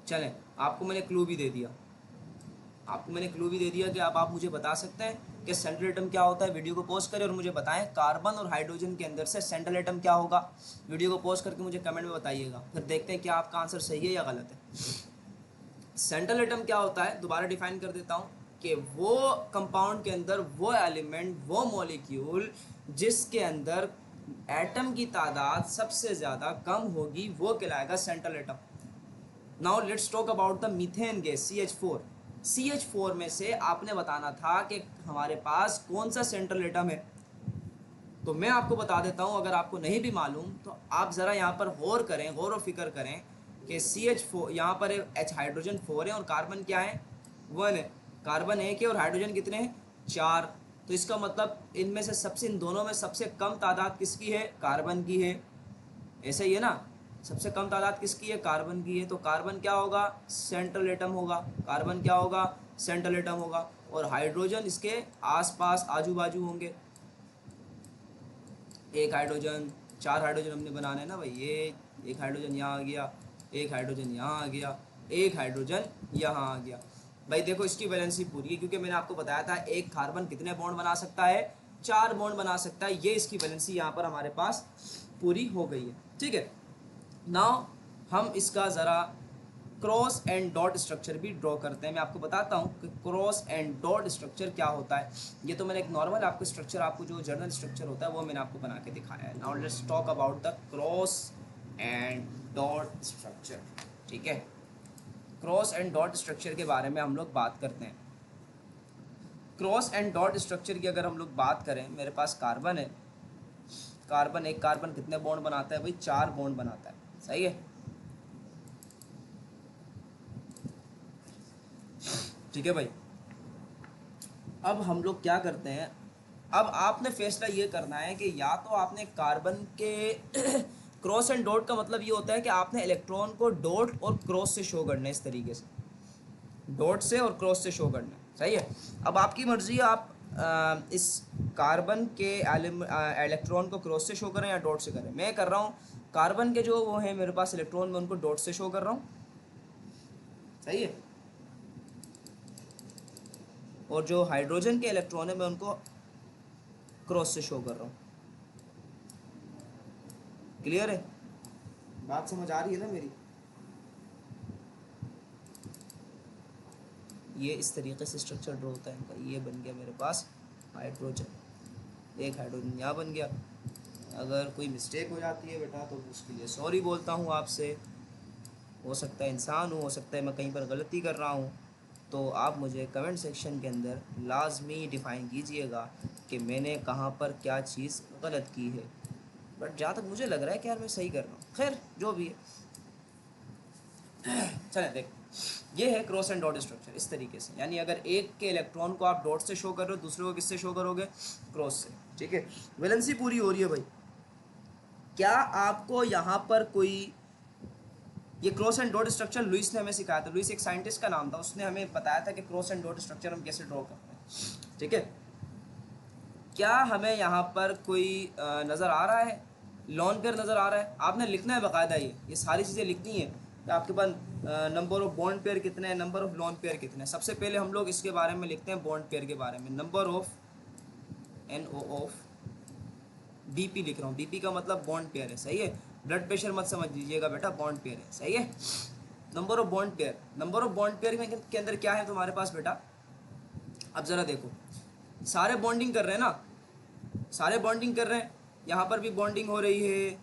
चलें आपको मैंने क्लू भी दे दिया, कि अब आप मुझे बता सकते हैं कि सेंट्रल एटम क्या होता है। वीडियो को पॉज करें और मुझे बताएं कार्बन और हाइड्रोजन के अंदर से सेंट्रल एटम क्या होगा। वीडियो को पॉज करके मुझे कमेंट में बताइएगा, फिर देखते हैं क्या आपका आंसर सही है या गलत है। सेंट्रल एटम क्या होता है, दोबारा डिफाइन कर देता हूँ, कि वो कंपाउंड के अंदर वो एलिमेंट, वो मॉलिक्यूल जिसके अंदर एटम की तादाद सबसे ज़्यादा कम होगी, वो कहलाएगा central atom. Now let's talk about the methane gas CH4 में से आपने बताना था कि हमारे पास कौन सा सेंट्रल एटम है। तो मैं आपको बता देता हूं, अगर आपको नहीं भी मालूम तो आप ज़रा यहाँ पर गौर और फिक्र करें कि CH4 यहाँ पर H हाइड्रोजन 4 है और कार्बन क्या है, 1 है। कार्बन 1 है और हाइड्रोजन कितने हैं, 4। तो इसका मतलब इनमें से इन दोनों में सबसे कम तादाद किसकी है, कार्बन की है। ऐसा ही है ना, सबसे कम तादाद किसकी है, कार्बन की है। तो कार्बन क्या होगा, सेंट्रल एटम होगा। कार्बन क्या होगा, सेंट्रल एटम होगा। और हाइड्रोजन इसके आसपास आजू बाजू होंगे। एक हाइड्रोजन, 4 हाइड्रोजन हमने बनाने ना भाई, ये एक हाइड्रोजन यहाँ आ गया, एक हाइड्रोजन यहाँ आ गया, एक हाइड्रोजन यहाँ आ गया। भाई देखो इसकी वैलेंसी पूरी है, क्योंकि मैंने आपको बताया था एक कार्बन कितने बॉन्ड बना सकता है, 4 बॉन्ड बना सकता है। ये इसकी वैलेंसी यहाँ पर हमारे पास पूरी हो गई है। ठीक है, नाउ हम इसका ज़रा क्रॉस एंड डॉट स्ट्रक्चर भी ड्रॉ करते हैं। मैं आपको बताता हूँ कि क्रॉस एंड डॉट स्ट्रक्चर क्या होता है। ये तो मैंने एक नॉर्मल आपको स्ट्रक्चर, आपको जो जर्नल स्ट्रक्चर होता है वो मैंने आपको बना के दिखाया है। Now let's talk about the cross and dot structure. ठीक है, क्रॉस एंड डॉट स्ट्रक्चर के बारे में हम लोग बात करते हैं। क्रॉस एंड डॉट स्ट्रक्चर की अगर हम लोग बात करें, मेरे पास कार्बन है, कार्बन, एक कार्बन कितने बॉन्ड बनाता है भाई? 4 बॉन्ड बनाता है, सही है, ठीक है भाई। अब हम लोग क्या करते हैं, अब आपने फैसला ये करना है कि या तो आपने कार्बन के क्रॉस एंड डॉट का मतलब ये होता है कि आपने इलेक्ट्रॉन को डॉट और क्रॉस से शो करना है, इस तरीके से डॉट से और क्रॉस से शो करना है, सही है। अब आपकी मर्जी है, आप इस कार्बन के इलेक्ट्रॉन को क्रॉस से शो करें या डॉट से करें। मैं कर रहा हूँ कार्बन के जो वो है मेरे पास इलेक्ट्रॉन, मैं उनको डॉट से शो कर रहा हूँ, सही है, और जो हाइड्रोजन के इलेक्ट्रॉन है मैं उनको क्रॉस से शो कर रहा हूँ। क्लियर है, बात समझ आ रही है ना मेरी? ये इस तरीके से स्ट्रक्चर ड्रॉ होता है इनका। ये बन गया मेरे पास हाइड्रोजन, एक हाइड्रोजन यहाँ बन गया। अगर कोई मिस्टेक हो जाती है बेटा तो उसके लिए सॉरी बोलता हूँ आपसे, हो सकता है इंसान हो सकता है मैं कहीं पर गलती कर रहा हूँ, तो आप मुझे कमेंट सेक्शन के अंदर लाजमी डिफ़ाइन कीजिएगा कि मैंने कहाँ पर क्या चीज़ गलत की है। बट जहाँ तक मुझे लग रहा है कि यार मैं सही कर रहा हूँ, खैर जो भी है। चले देख, ये है क्रॉस एंड डॉट स्ट्रक्चर इस तरीके से, यानी अगर एक के इलेक्ट्रॉन को आप डॉट से शो कर रहे हो, दूसरे को किससे शो करोगे? क्रॉस से, ठीक है। वैलेंसी पूरी हो रही है भाई। क्या आपको यहाँ पर कोई, ये cross and dot structure Lewis ने हमें सिखाया था, लुइस एक साइंटिस्ट का नाम था, उसने हमें बताया था कि क्रॉस एंड डॉट स्ट्रक्चर हम कैसे ड्रॉ करते हैं, ठीक है। क्या हमें यहाँ पर कोई नज़र आ रहा है? लॉन पेयर नज़र आ रहा है? आपने लिखना है बाकायदा, ये सारी चीज़ें लिखनी है कि आपके पास नंबर ऑफ बॉन्ड पेयर कितने हैं, नंबर ऑफ लॉन पेयर कितने हैं। सबसे पहले हम लोग इसके बारे में लिखते हैं, बॉन्ड पेयर के बारे में। Number of NO of BP लिख रहा हूँ, BP का मतलब बॉन्ड पेयर है, सही है। ब्लड प्रेशर मत समझ लीजिएगा बेटा, बॉन्ड पेयर है, सही है। Number of bond pair, number of bond pair के अंदर क्या है तुम्हारे पास बेटा? अब ज़रा देखो, सारे बॉन्डिंग कर रहे हैं ना, सारे बॉन्डिंग कर रहे हैं, यहाँ पर भी बॉन्डिंग हो रही है,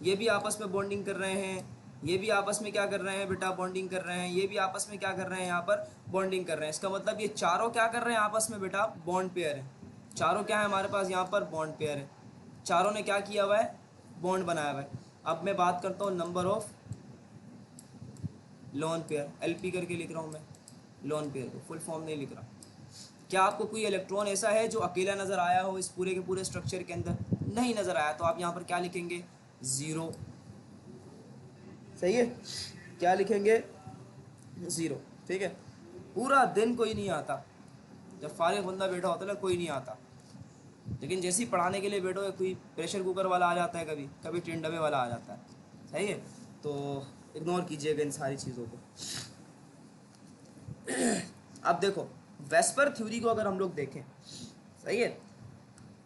ये भी आपस में बॉन्डिंग कर रहे हैं, ये भी आपस में क्या कर रहे हैं बेटा? बॉन्डिंग कर रहे हैं, ये भी आपस में क्या कर रहे हैं? यहाँ पर बॉन्डिंग कर रहे हैं। इसका मतलब ये चारों क्या कर रहे हैं आपस में बेटा? बॉन्ड पेयर है। चारों क्या है हमारे पास यहाँ पर? बॉन्ड पेयर है। चारों ने क्या किया हुआ है? बॉन्ड बनाया हुआ है। अब मैं बात करता हूँ number of lone pair, LP करके लिख रहा हूँ मैं लोन पेयर को, फुल फॉर्म नहीं लिख रहा। क्या आपको कोई इलेक्ट्रॉन ऐसा है जो अकेला नज़र आया हो इस पूरे के पूरे स्ट्रक्चर के अंदर? नहीं नज़र आया, तो आप यहाँ पर क्या लिखेंगे? 0, सही है। क्या लिखेंगे? 0, ठीक है। पूरा दिन कोई नहीं आता, जब फारिग बंदा बैठा होता है ना कोई नहीं आता, लेकिन जैसे ही पढ़ाने के लिए बैठो कोई प्रेशर कुकर वाला आ जाता है, कभी कभी टिन डब्बे वाला आ जाता है, सही है। तो इग्नोर कीजिएगा इन सारी चीज़ों को। अब देखो, वेस्पर थ्योरी को अगर हम लोग देखें, सही है,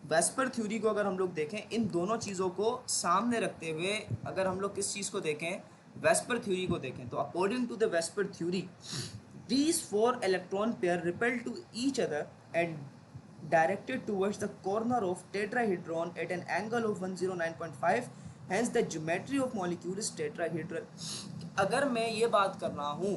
वेस्पर थ्योरी को अगर हम लोग देखें, इन दोनों चीज़ों को सामने रखते हुए अगर हम लोग किस चीज़ को देखें? वेस्पर थ्योरी को देखें, तो according to the VSEPR theory, these 4 electron pair repel to each other and directed towards the corner of tetrahedron at an angle of 109.5, hence the geometry of molecule is tetrahedral। अगर मैं ये बात कर रहा हूँ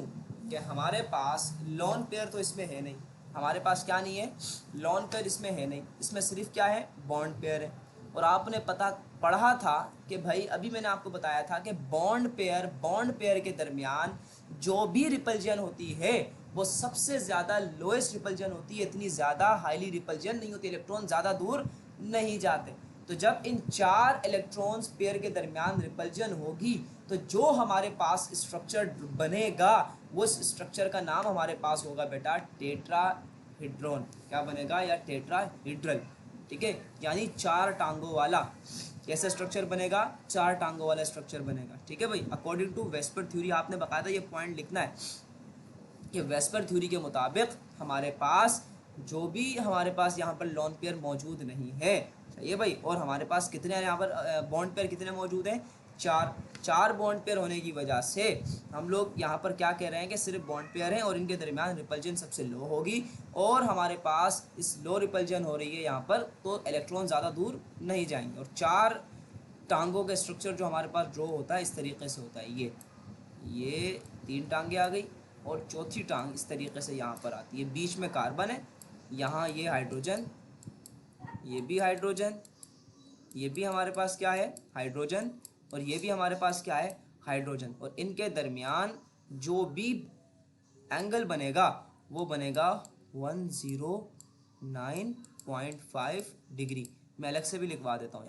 कि हमारे पास लॉन पेयर तो इसमें है नहीं, हमारे पास क्या नहीं है? लॉन पेयर इसमें है नहीं, इसमें सिर्फ क्या है? बॉन्ड पेयर है। और आपने पढ़ा था कि भाई, अभी मैंने आपको बताया था कि बॉन्ड पेयर के दरमियान जो भी रिपल्जन होती है वो सबसे ज़्यादा लोएस्ट रिपल्जन होती है, इतनी ज़्यादा हाईली रिपल्जन नहीं होती, इलेक्ट्रॉन ज़्यादा दूर नहीं जाते। तो जब इन 4 इलेक्ट्रॉन्स पेयर के दरमियान रिपल्जन होगी तो जो हमारे पास स्ट्रक्चर बनेगा वो स्ट्रक्चर का नाम हमारे पास होगा बेटा टेट्राहेड्रॉन। क्या बनेगा? या टेट्राहेड्रल, ठीक है, यानी 4 टांगों वाला। कैसा स्ट्रक्चर बनेगा? 4 टांगों वाला स्ट्रक्चर बनेगा, ठीक है भाई। अकॉर्डिंग टू वेस्पर थ्योरी, आपने बाकायदा ये पॉइंट लिखना है कि वेस्पर थ्योरी के मुताबिक हमारे पास जो भी हमारे पास यहाँ पर लॉन पेयर मौजूद नहीं है, सही है भाई। और हमारे पास कितने हैं यहाँ पर बॉन्ड पेयर? कितने मौजूद हैं? 4 बॉन्ड पेयर होने की वजह से हम लोग यहाँ पर क्या कह रहे हैं कि सिर्फ बॉन्ड पेयर हैं और इनके दरमियान रिपल्जन सबसे लो होगी, और हमारे पास इस लो रिपल्जन हो रही है यहाँ पर, तो इलेक्ट्रॉन ज़्यादा दूर नहीं जाएंगे। और 4 टांगों का स्ट्रक्चर जो हमारे पास ड्रॉ होता है इस तरीके से होता है। ये 3 टांगें आ गई और चौथी टांग इस तरीके से यहाँ पर आती है, बीच में कार्बन है यहाँ ये हाइड्रोजन, ये भी हाइड्रोजन, ये भी हमारे पास क्या है हाइड्रोजन, और ये भी हमारे पास क्या है हाइड्रोजन, और इनके दरमियान जो भी एंगल बनेगा वो बनेगा 109.5 डिग्री। मैं अलग से भी लिखवा देता हूँ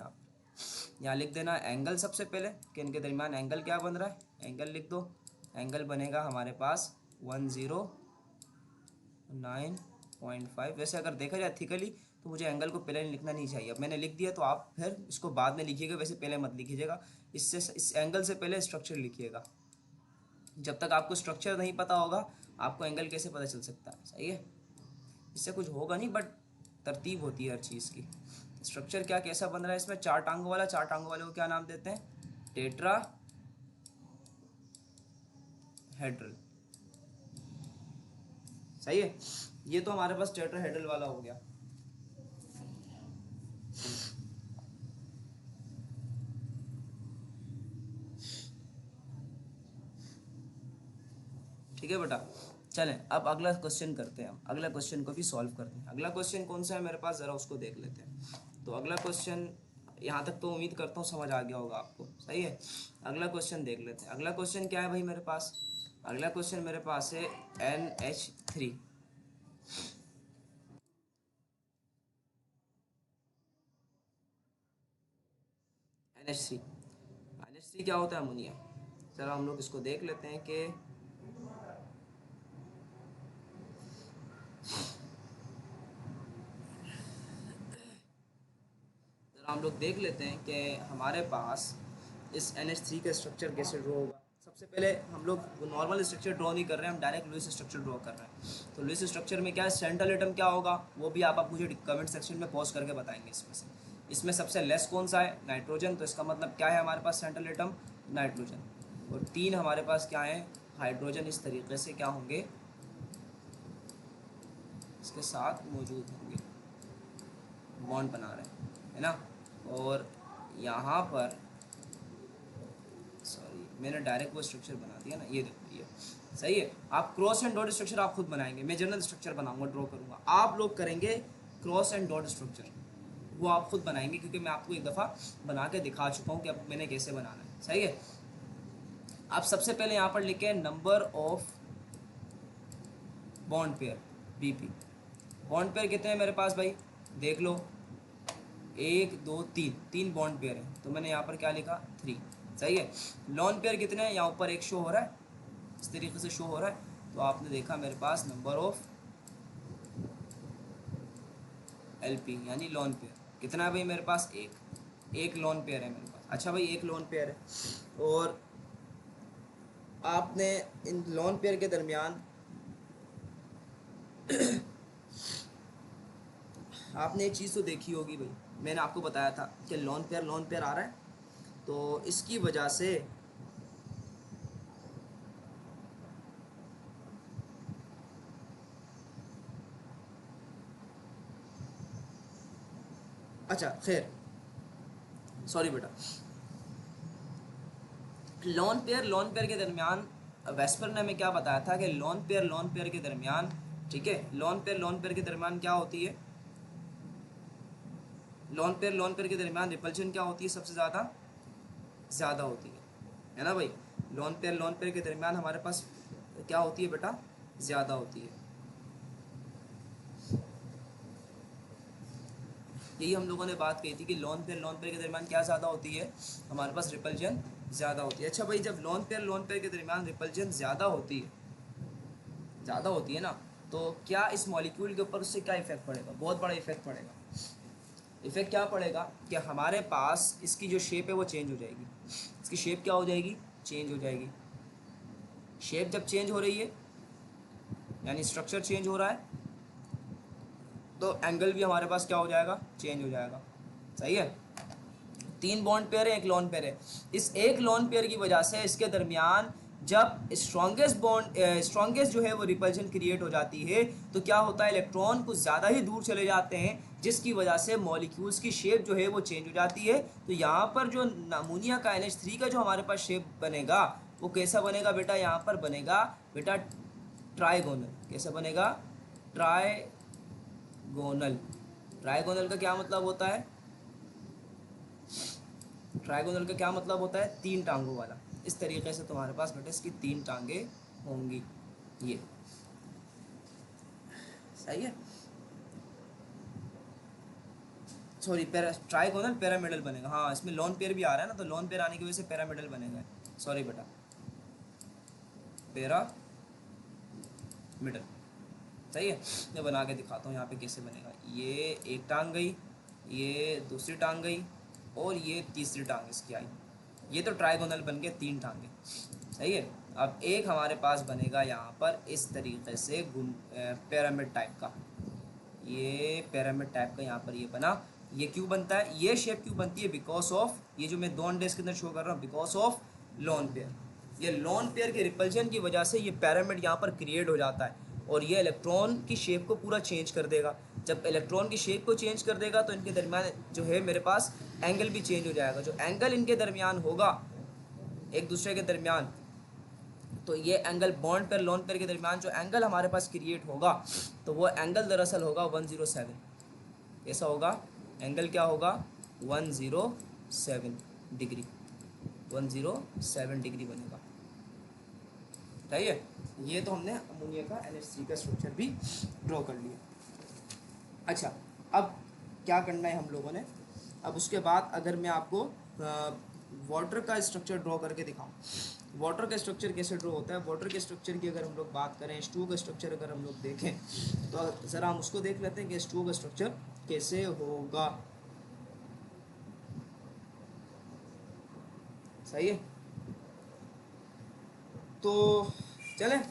यहाँ लिख देना एंगल सबसे पहले कि इनके दरमियान एंगल क्या बन रहा है, एंगल लिख दो। एंगल बनेगा हमारे पास 109.5। वैसे अगर देखा जाए थिकली तो मुझे एंगल को पहले लिखना नहीं चाहिए, अब मैंने लिख दिया तो आप फिर इसको बाद में लिखिएगा, वैसे पहले मत लिखिएगा, इससे इस एंगल से पहले स्ट्रक्चर लिखिएगा। जब तक आपको स्ट्रक्चर नहीं पता होगा आपको एंगल कैसे पता चल सकता है, सही है। इससे कुछ होगा नहीं बट तरतीब होती है हर चीज़ की। स्ट्रक्चर क्या कैसा बन रहा है इसमें, चार टांगों वाला, चार टांगों वाले को क्या नाम देते हैं, टेट्रा हेड्रल, सही है। ये तो हमारे पास टेट्रा हेड्रल वाला हो गया। ठीक है बेटा, चलें अब अगला क्वेश्चन करते हैं, हम अगला क्वेश्चन को भी सॉल्व करते हैं। अगला क्वेश्चन कौन सा है मेरे पास, ज़रा उसको देख लेते हैं। तो अगला क्वेश्चन यहाँ तक तो उम्मीद करता हूँ समझ आ गया होगा आपको, सही है। अगला क्वेश्चन देख लेते हैं। अगला क्वेश्चन क्या है भाई मेरे पास, अगला क्वेश्चन मेरे पास है NH3। NH3 क्या होता है, अमोनिया। चलो हम लोग इसको देख लेते हैं कि हम लोग देख लेते हैं कि हमारे पास इस NH3 का स्ट्रक्चर कैसे ड्रॉ होगा। सबसे पहले हम लोग नॉर्मल स्ट्रक्चर ड्रॉ नहीं कर रहे हैं, हम डायरेक्ट लुईस स्ट्रक्चर ड्रॉ कर रहे हैं। तो लुईस स्ट्रक्चर में क्या है, सेंट्रल एटम क्या होगा वो भी आप मुझे कमेंट सेक्शन में पोस्ट करके बताएंगे। इसमें सबसे लेस कौन सा है, नाइट्रोजन। तो इसका मतलब क्या है, हमारे पास सेंट्रल एटम नाइट्रोजन, और 3 हमारे पास क्या है हाइड्रोजन। इस तरीके से क्या होंगे, इसके साथ मौजूद होंगे, बॉन्ड बना रहे हैं, है ना। और यहाँ पर सॉरी मैंने डायरेक्ट वो स्ट्रक्चर बना दिया ना, ये देखो ये सही है। आप क्रॉस एंड डॉट स्ट्रक्चर आप खुद बनाएंगे, मैं जनरल स्ट्रक्चर बनाऊंगा, ड्रॉ करूंगा। आप लोग करेंगे क्रॉस एंड डॉट स्ट्रक्चर, वो आप खुद बनाएंगे क्योंकि मैं आपको एक दफ़ा बना के दिखा चुका हूँ कि अब मैंने कैसे बनाना है, सही है। आप सबसे पहले यहाँ पर लिखें number of bond pair, BP। Bond pair कितने हैं मेरे पास भाई, देख लो, 1 2 3 बॉन्ड पेयर है, तो मैंने यहाँ पर क्या लिखा 3, सही है। लॉन पेयर कितने हैं, यहाँ ऊपर एक शो हो रहा है, इस तरीके से शो हो रहा है। तो आपने देखा मेरे पास नंबर ऑफ LP यानी लॉन पेयर कितना है भाई मेरे पास, एक लॉन पेयर है मेरे पास। अच्छा भाई एक लॉन पेयर है, और आपने इन लॉन पेयर के दरमियान आपने एक चीज़ तो देखी होगी भाई, मैंने आपको बताया था कि लॉन पेयर आ रहा है, तो इसकी वजह से अच्छा खैर सॉरी बेटा, लॉन पेयर के दरमियान वेस्पर ने हमें क्या बताया था कि लॉन पेयर के दरमियान, ठीक है, लॉन पेयर के दरमियान क्या होती है, लॉन पेयर के दरमियान रिपल्शन क्या होती है, सबसे ज़्यादा होती है ना भाई। लॉन पेयर के दरमियान हमारे पास क्या होती है बेटा, ज़्यादा होती है। यही हम लोगों ने बात कही थी कि लॉन पेयर के दरमियान क्या ज़्यादा होती है, हमारे पास रिपल्शन ज़्यादा होती है। अच्छा भाई जब लॉन पेयर के दरमियान रिपल्शन ज़्यादा होती है ना, तो क्या इस मॉलिक्यूल के ऊपर उससे क्या इफेक्ट पड़ेगा, बहुत बड़ा इफेक्ट पड़ेगा। इफेक्ट क्या पड़ेगा कि हमारे पास इसकी जो शेप है वो चेंज हो जाएगी। इसकी शेप क्या हो जाएगी, चेंज हो जाएगी। शेप जब चेंज हो रही है यानी स्ट्रक्चर चेंज हो रहा है, तो एंगल भी हमारे पास क्या हो जाएगा, चेंज हो जाएगा, सही है। 3 बॉन्ड पेयर है, एक लॉन पेयर है। इस एक लॉन पेयर की वजह से इसके दरमियान जब स्ट्रॉन्गेस्ट जो है वो रिपल्शन क्रिएट हो जाती है, तो क्या होता है, इलेक्ट्रॉन कुछ ज़्यादा ही दूर चले जाते हैं, जिसकी वजह से मॉलिक्यूल्स की शेप जो है वो चेंज हो जाती है। तो यहाँ पर जो अमोनिया का NH3 का जो हमारे पास शेप बनेगा वो कैसा बनेगा बेटा, यहाँ पर बनेगा बेटा ट्राइगोनल। कैसा बनेगा, ट्राइगोनल, ट्राइगोनल। ट्राइगोनल का क्या मतलब होता है? ट्राइगोनल का क्या मतलब होता है? तीन टांगों वाला। इस तरीके से तुम्हारे पास बेटा इसकी तीन टांगे होंगी। ये सही है। सॉरी, ट्राइगोनल पिरामिडल बनेगा। हाँ, इसमें लॉन पेयर भी आ रहा है ना, तो लॉन पेयर आने की वजह से पिरामिडल बनेगा। सॉरी बेटा, पिरामिडल। सही है। मैं बना के दिखाता हूँ यहाँ पे कैसे बनेगा। ये एक टांग गई, ये दूसरी टांग गई, और ये तीसरी टांग इसकी आई। ये तो ट्राइगोनल बन गए, तीन टांगे। सही है। अब एक हमारे पास बनेगा यहाँ पर इस तरीके से पिरामिड टाइप का। ये पिरामिड टाइप का यहाँ पर ये बना। ये क्यों बनता है, ये शेप क्यों बनती है? बिकॉज ऑफ, ये जो मैं दो अंडे इसके अंदर शो कर रहा हूँ, बिकॉज ऑफ लोन पेयर। ये लोन पेयर के रिपल्जन की वजह से ये पिरामिड यहाँ पर क्रिएट हो जाता है, और ये इलेक्ट्रॉन की शेप को पूरा चेंज कर देगा। जब इलेक्ट्रॉन की शेप को चेंज कर देगा तो इनके दरमियान जो है मेरे पास एंगल भी चेंज हो जाएगा। जो एंगल इनके दरमियान होगा एक दूसरे के दरमियान, तो ये angle bond pair lone pair के दरमियान जो एंगल हमारे पास क्रिएट होगा, तो वो एंगल दरअसल होगा 107। कैसा होगा? एंगल क्या होगा? 107 डिग्री। 107 डिग्री बनेगा। सही है। ये तो हमने अमोनिया का NH3 का स्ट्रक्चर भी ड्रॉ कर लिया। अच्छा, अब क्या करना है हम लोगों ने? अब उसके बाद अगर मैं आपको वाटर का स्ट्रक्चर ड्रॉ करके दिखाऊं, वाटर का स्ट्रक्चर कैसे ड्रॉ होता है? वाटर के स्ट्रक्चर की अगर हम लोग बात करें, H2O का स्ट्रक्चर अगर हम लोग देखें, तो ज़रा हम उसको देख लेते हैं कि H2O का स्ट्रक्चर कैसे होगा। सही है। तो चलें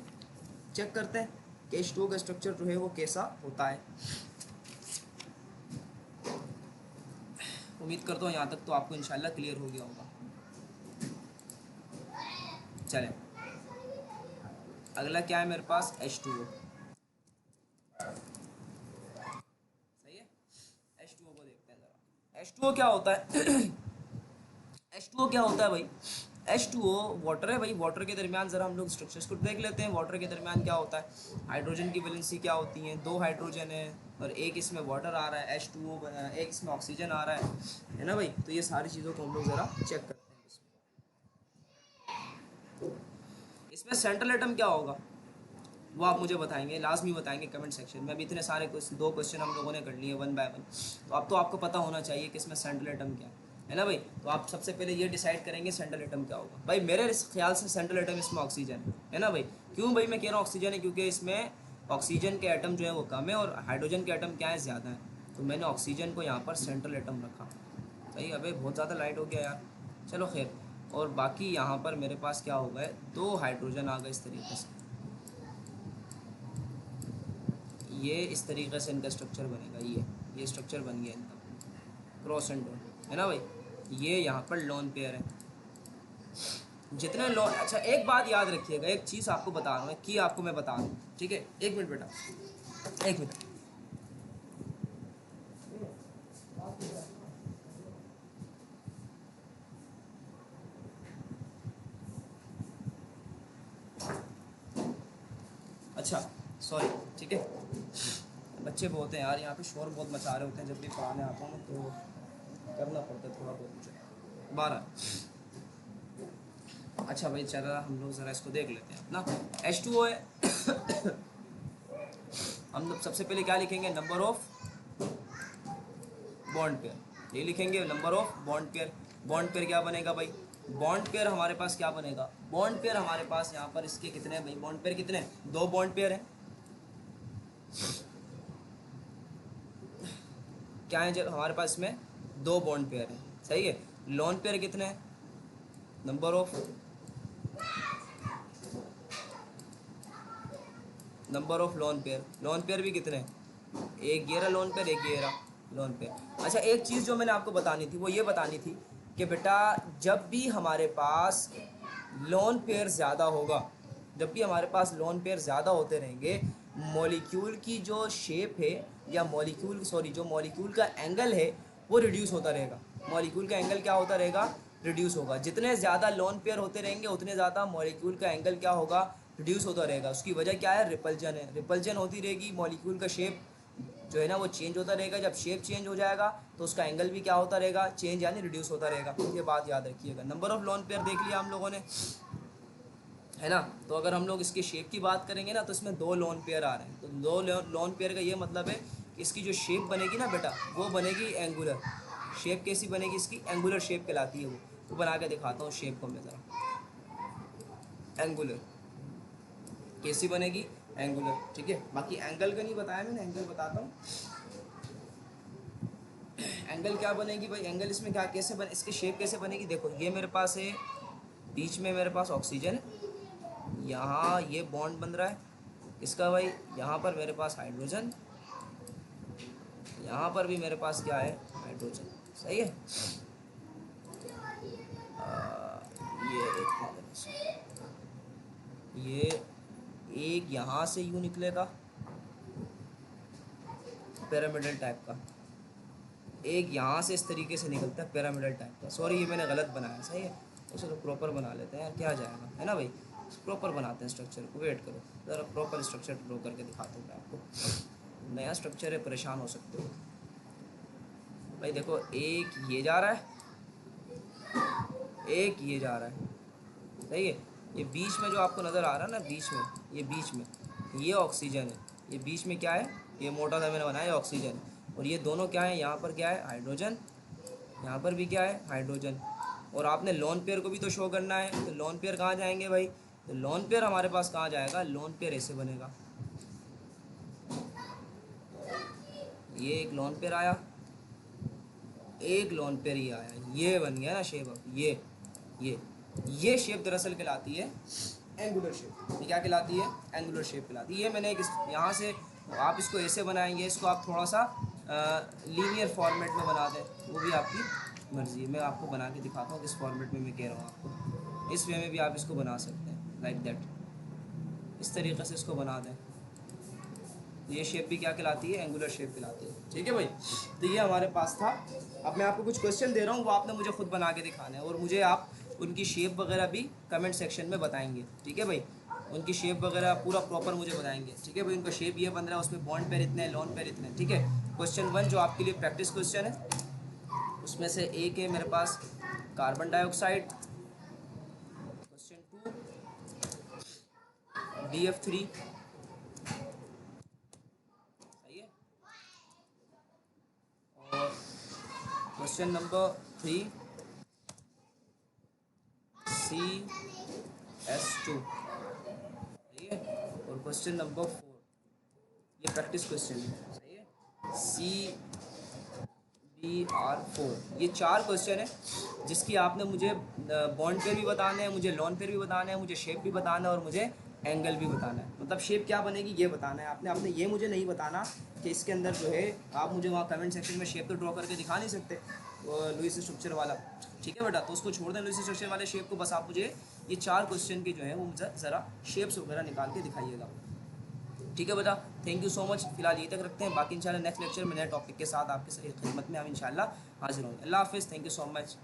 चेक करते हैं कि H2O का स्ट्रक्चर जो है वो कैसा होता है। उम्मीद करता हूँ यहाँ तक तो आपको इंशाल्लाह क्लियर हो गया होगा। चलें, अगला क्या है मेरे पास? H2O। सही है। H2O को देखते हैं ज़रा। H2O क्या होता है? H2O क्या होता है भाई? H2O वाटर है भाई। वाटर के दरमियान ज़रा हम लोग स्ट्रक्चर्स को देख लेते हैं। वाटर के दरमियान क्या होता है? हाइड्रोजन की वैलेंसी क्या होती है? दो हाइड्रोजन है और एक इसमें वाटर आ रहा है, H2O, एक इसमें ऑक्सीजन आ रहा है ना भाई? तो ये सारी चीज़ों को हम लोग ज़रा चेक करते हैं। इसमें सेंट्रल एटम क्या होगा वो आप मुझे बताएंगे, लाजमी बताएंगे कमेंट सेक्शन में। अभी इतने सारे दो क्वेश्चन हम लोगों ने कर लिए वन बाय वन, तो अब तो आपको पता होना चाहिए कि इसमें सेंट्रल एटम क्या है ना भाई? तो आप सबसे पहले ये डिसाइड करेंगे सेंट्रल एटम क्या होगा। भाई मेरे ख्याल से सेंट्रल एटम इसमें ऑक्सीजन है ना भाई? क्यों भाई मैं कह रहा हूँ ऑक्सीजन है? क्योंकि इसमें ऑक्सीजन के एटम जो है वो कम है और हाइड्रोजन के एटम क्या है, ज़्यादा है। तो मैंने ऑक्सीजन को यहाँ पर सेंट्रल एटम रखा। सही। अबे बहुत ज़्यादा लाइट हो गया यार। चलो खैर। और बाकी यहाँ पर मेरे पास क्या हो गए? दो हाइड्रोजन आ गए इस तरीके से। ये इस तरीके से इनका स्ट्रक्चर बनेगा। ये स्ट्रक्चर बन गया इनका, क्रॉस एंड डॉट, है ना भाई? ये यहाँ पर लोन पेयर है। जितने लोन, अच्छा एक बात याद रखिएगा, एक चीज़ आपको बता रहा हूँ कि आपको मैं बता रहा हूँ, ठीक है? एक मिनट बेटा, एक मिनट। अच्छा सॉरी, ठीक है। बच्चे बहुत हैं यार यहाँ पे, शोर बहुत मचा रहे होते हैं जब भी पढ़ाने आता हूँ, तो करना पड़ता है थोड़ा बहुत मुझे। 12। अच्छा भाई चला, हम लोग ज़रा इसको देख लेते हैं ना। H2O है। हम लोग सबसे पहले क्या लिखेंगे? Number of bond pair. ये लिखेंगे number of bond pair. Bond pair क्या बनेगा भाई? बॉन्ड पेयर हमारे पास क्या बनेगा? बॉन्ड पेयर हमारे पास यहाँ पर इसके कितने हैं भाई? बॉन्ड पेयर कितने हैं? दो बॉन्ड पेयर हैं। क्या है जब हमारे पास में दो बॉन्ड पेयर हैं, सही है। लोन पेयर कितने हैं? Number of lone pair. Lone pair भी कितने हैं? एक ये रहा लोन पेयर, एक ये रहा लोन पेयर। अच्छा एक चीज़ जो मैंने आपको बतानी थी वो ये बतानी थी कि बेटा जब भी हमारे पास लोन पेयर ज़्यादा होगा, जब भी हमारे पास लोन पेयर ज़्यादा होते रहेंगे, मॉलिक्यूल की जो शेप है या जो मॉलिक्यूल का एंगल है वो रिड्यूस होता रहेगा। मॉलिक्यूल का एंगल क्या होता रहेगा? रिड्यूस होगा। जितने ज़्यादा लोन पेयर होते रहेंगे उतने ज़्यादा मॉलिक्यूल का एंगल क्या होगा? रिड्यूस होता रहेगा। उसकी वजह क्या है? रिपल्जन है। रिपल्जन होती रहेगी, मॉलिक्यूल का शेप जो है ना वो चेंज होता रहेगा। जब शेप चेंज हो जाएगा तो उसका एंगल भी क्या होता रहेगा, चेंज यानी रिड्यूस होता रहेगा। ये बात याद रखिएगा। नंबर ऑफ लोन पेयर देख लिया हम लोगों ने, है ना। तो अगर हम लोग इसके शेप की बात करेंगे ना तो इसमें 2 लोन पेयर आ रहे हैं। तो 2 लोन पेयर का ये मतलब है कि इसकी जो शेप बनेगी ना बेटा वो बनेगी एंगुलर। शेप कैसी बनेगी इसकी, एंगुलर शेप कहलाती है वो। तो बना के दिखाता हूँ शेप को मैं ज़रा। एंगुलर कैसी बनेगी, एंगुलर, ठीक है। बाकी एंगल का नहीं बताया मैंने, एंगल बताता हूँ। एंगल क्या बनेगी भाई, एंगल इसमें क्या कैसे बने, इसकी शेप कैसे बनेगी। देखो ये मेरे पास है, बीच में मेरे पास ऑक्सीजन है, यहाँ ये बॉन्ड बन रहा है इसका भाई, यहाँ पर मेरे पास हाइड्रोजन, यहाँ पर भी मेरे पास क्या है, हाइड्रोजन, सही है। ये देखो ये एक यहाँ से यूँ निकलेगा पिरामिडल टाइप का, एक यहाँ से इस तरीके से निकलता है पिरामिडल टाइप का। सॉरी ये मैंने गलत बनाया, सही है। तो चलो प्रॉपर बना लेते हैं यार, क्या जाएगा, है ना भाई। प्रॉपर बनाते हैं स्ट्रक्चर को, वेट करो ज़रा, प्रॉपर स्ट्रक्चर ड्रॉ करके दिखाता हूँ मैं आपको। नया स्ट्रक्चर है, परेशान हो सकते हो भाई। देखो एक ये जा रहा है, एक ये जा रहा है, सही है। ये बीच में जो आपको नज़र आ रहा है ना, बीच में, ये बीच में ये ऑक्सीजन है, ये बीच में क्या है, ये मोटा सा मैंने बनाया ऑक्सीजन। और ये दोनों क्या है, यहाँ पर क्या है, हाइड्रोजन, यहाँ पर भी क्या है, हाइड्रोजन। और आपने लोन पेयर को भी तो शो करना है, तो लोन पेयर कहाँ जाएंगे भाई, तो लोन पेयर हमारे पास कहाँ जाएगा, लोन पेयर ऐसे बनेगा। ये एक लोन पेयर आया, एक लोन पेयर ये आया, ये बन गया ना शेप। अब ये शेप दरअसल कहलाती है एंगुलर शेप। ये क्या कहलाती है, एंगुलर शेप कहलाती है। ये मैंने एक यहाँ से, आप इसको ऐसे बनाएंगे, इसको आप थोड़ा सा लीनियर फॉर्मेट में बना दें, वो भी आपकी मर्ज़ी है। मैं आपको बना के दिखाता हूँ किस फॉर्मेट में मैं कह रहा हूँ आपको। इस वे में भी आप इसको बना सकते हैं, लाइक दैट, इस तरीके से इसको बना दें। ये शेप भी क्या कहलाती है, एंगुलर शेप कहलाती है, ठीक है भाई। तो ये हमारे पास था। अब मैं आपको कुछ क्वेश्चन दे रहा हूँ, वो आपने मुझे खुद बना के दिखाना है, और मुझे आप उनकी शेप वगैरह भी कमेंट सेक्शन में बताएंगे, ठीक है भाई। उनकी शेप वगैरह पूरा प्रॉपर मुझे बताएंगे, ठीक है भाई। उनका शेप ये बन रहा है, उसमें बॉन्ड पेयर इतने हैं, लोन पेयर इतने, ठीक है। क्वेश्चन 1 जो आपके लिए प्रैक्टिस क्वेश्चन है, उसमें से एक है मेरे पास कार्बन डाइऑक्साइड। क्वेश्चन 2 BF3, सही है। और क्वेश्चन नंबर 3 CS2, सही है। और क्वेश्चन नंबर 4, ये प्रैक्टिस क्वेश्चन है, सही है, CBr4। ये 4 क्वेश्चन है जिसकी आपने मुझे बॉन्ड पेयर भी बताना है, मुझे लोन पेयर भी बताना है, मुझे शेप भी बताना है, और मुझे एंगल भी बताना है। मतलब शेप क्या बनेगी ये बताना है आपने ये मुझे नहीं बताना कि इसके अंदर जो है, आप मुझे वहाँ कमेंट सेक्शन में शेप तो ड्रॉ करके दिखा नहीं सकते लुईस स्ट्रक्चर वाला, ठीक है बेटा। तो उसको छोड़ दें लुईस स्ट्रक्चर वाले शेप को, बस आप मुझे ये 4 क्वेश्चन के जो है वो मुझे ज़रा शेप्स वगैरह निकाल के दिखाइएगा, ठीक है बेटा। Thank you so much. फिलहाल ये तक रखते हैं, बाकी इंशाल्लाह नेक्स्ट लेक्चर में नए टॉपिक के साथ आपके खिदमत में हम इंशाल्लाह हाजिर होंगे। अल्लाह हाफिज़, थैंक यू सो मच।